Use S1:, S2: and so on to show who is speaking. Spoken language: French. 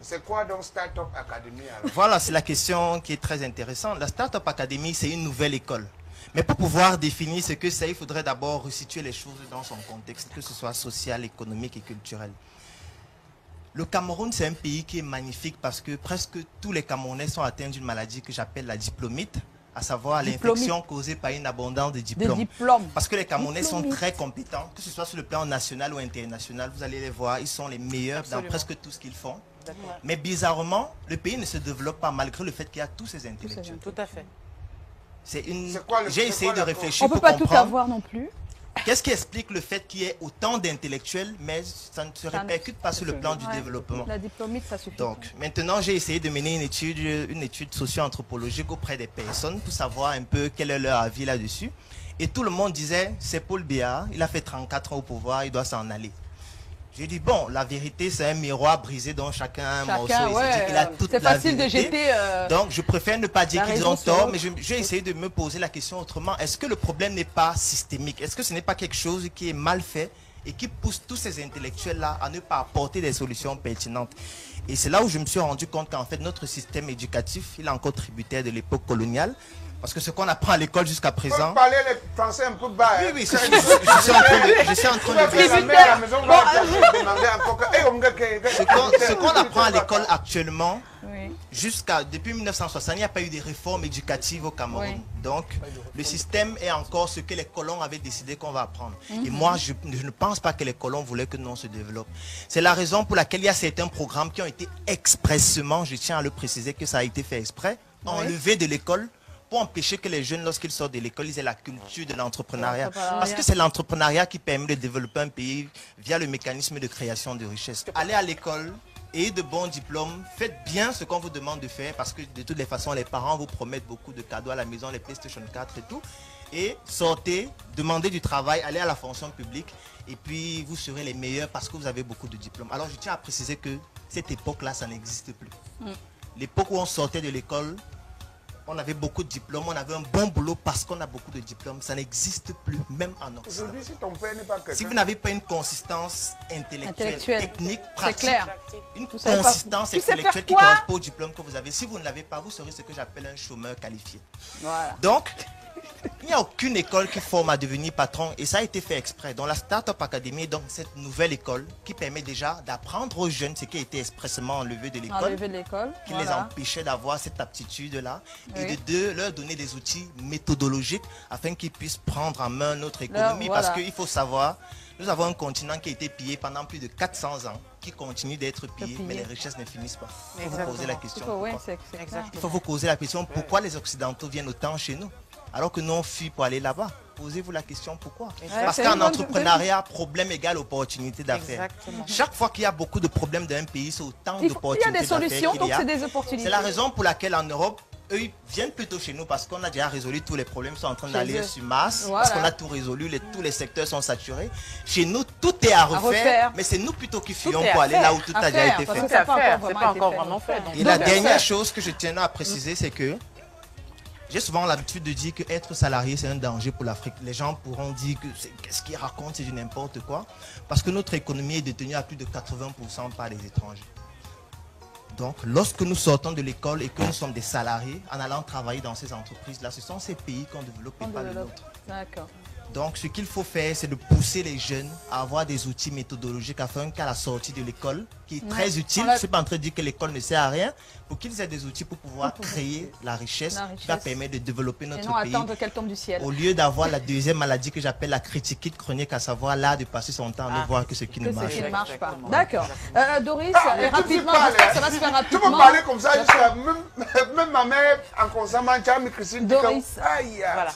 S1: C'est quoi donc Startup Academy alors?
S2: Voilà, c'est la question qui est très intéressante. La Startup Academy, c'est une nouvelle école. Mais pour pouvoir définir ce que c'est, il faudrait d'abord resituer les choses dans son contexte, que ce soit social, économique et culturel. Le Cameroun, c'est un pays qui est magnifique parce que presque tous les Camerounais sont atteints d'une maladie que j'appelle la diplomite, à savoir l'infection causée par une abondance de diplômes. Parce que les Camerounais sont très compétents, que ce soit sur le plan national ou international, vous allez les voir, ils sont les meilleurs dans presque tout ce qu'ils font. Mais bizarrement, le pays ne se développe pas malgré le fait qu'il y a tous ces intellectuels.
S3: Tout à fait.
S2: J'ai essayé de réfléchir
S4: On
S2: pour
S4: peut pas
S2: comprendre.
S4: tout avoir non plus.
S2: Qu'est-ce qui explique le fait qu'il y ait autant d'intellectuels, mais ça ne se répercute pas sur le plan du développement?
S4: La diplomite, ça suffit.
S2: Donc, maintenant, j'ai essayé de mener une étude socio-anthropologique auprès des personnes pour savoir un peu quel est leur avis là-dessus. Et tout le monde disait, c'est Paul Biya, il a fait 34 ans au pouvoir, il doit s'en aller. J'ai dit, bon, la vérité, c'est un miroir brisé dont chacun a un morceau.
S4: C'est facile de jeter.
S2: Donc, je préfère ne pas dire qu'ils ont tort, mais j'ai essayé de me poser la question autrement. Est-ce que le problème n'est pas systémique? Est-ce que ce n'est pas quelque chose qui est mal fait et qui pousse tous ces intellectuels-là à ne pas apporter des solutions pertinentes? Et c'est là où je me suis rendu compte qu'en fait, notre système éducatif, il est encore tributaire de l'époque coloniale. Parce que ce qu'on apprend à l'école jusqu'à présent...
S1: Vous parlez les français un peu bas.
S2: Oui, oui, je suis en train de... Ce qu'on apprend à l'école actuellement, depuis 1960, il n'y a pas eu de réformes éducatives au Cameroun. Donc, le système est encore ce que les colons avaient décidé qu'on va apprendre. Et moi, je ne pense pas que les colons voulaient que nous on se développe. C'est la raison pour laquelle il y a certains programmes qui ont été expressément, je tiens à le préciser que ça a été fait exprès, enlevés de l'école, pour empêcher que les jeunes, lorsqu'ils sortent de l'école, ils aient la culture de l'entrepreneuriat. Parce que c'est l'entrepreneuriat qui permet de développer un pays via le mécanisme de création de richesse. Allez à l'école, ayez de bons diplômes, faites bien ce qu'on vous demande de faire, parce que de toutes les façons, les parents vous promettent beaucoup de cadeaux à la maison, les PlayStation 4 et tout. Et sortez, demandez du travail, allez à la fonction publique, et puis vous serez les meilleurs parce que vous avez beaucoup de diplômes. Alors je tiens à préciser que cette époque-là, ça n'existe plus. L'époque où on sortait de l'école, on avait beaucoup de diplômes, on avait un bon boulot parce qu'on a beaucoup de diplômes. Ça n'existe plus, même en Occident. Si vous n'avez pas une consistance intellectuelle, technique, pratique, une consistance intellectuelle qui correspond au diplôme que vous avez, si vous ne l'avez pas, vous serez ce que j'appelle un chômeur qualifié. Voilà. Donc, il n'y a aucune école qui forme à devenir patron et ça a été fait exprès. Donc la Startup Academy est donc cette nouvelle école qui permet déjà d'apprendre aux jeunes ce qui a été expressément enlevé de l'école, qui les empêchait d'avoir cette aptitude-là et de leur donner des outils méthodologiques afin qu'ils puissent prendre en main notre économie. Parce qu'il faut savoir, nous avons un continent qui a été pillé pendant plus de 400 ans, qui continue d'être pillé, mais les richesses ne finissent pas. Il faut vous poser la question pourquoi. Il faut vous poser la question pourquoi les Occidentaux viennent autant chez nous alors que nous on fuit pour aller là-bas. Posez-vous la question pourquoi. Parce qu'en entrepreneuriat, problème égale opportunité d'affaires. Chaque fois qu'il y a beaucoup de problèmes dans un pays, c'est autant d'opportunités d'affaires.
S4: Il y a des solutions, donc c'est des opportunités.
S2: C'est la raison pour laquelle en Europe, eux, ils viennent plutôt chez nous parce qu'on a déjà résolu tous les problèmes, ils sont en train d'aller sur Mars, parce qu'on a tout résolu, tous les secteurs sont saturés. Chez nous, tout est à refaire, mais c'est nous plutôt qui fuyons pour aller là où tout a déjà été fait.
S3: C'est pas encore vraiment fait.
S2: Et la dernière chose que je tiens à préciser, c'est que j'ai souvent l'habitude de dire qu'être salarié, c'est un danger pour l'Afrique. Les gens pourront dire que qu'est-ce qu'ils racontent, c'est du n'importe quoi. Parce que notre économie est détenue à plus de 80% par les étrangers. Donc, lorsque nous sortons de l'école et que nous sommes des salariés, en allant travailler dans ces entreprises-là, ce sont ces pays qu'on développe et pas les nôtres.
S4: D'accord.
S2: Donc, ce qu'il faut faire, c'est de pousser les jeunes à avoir des outils méthodologiques afin qu'à la sortie de l'école, qui est très utile, je ne suis pas en train de dire que l'école ne sert à rien, pour qu'ils aient des outils pour pouvoir créer la richesse qui va permettre de développer notre pays.
S4: Et non attendre qu'elle tombe du ciel.
S2: Au lieu d'avoir la deuxième maladie que j'appelle la critique chronique, à savoir l'art de passer son temps à ne voir que ce qui ne marche
S4: pas. D'accord. Doris, rapidement, ça va se faire rapidement.
S1: Tu peux parler comme ça, même ma mère en consommant, Christine.
S4: Doris.
S1: Aïe.
S3: Voilà.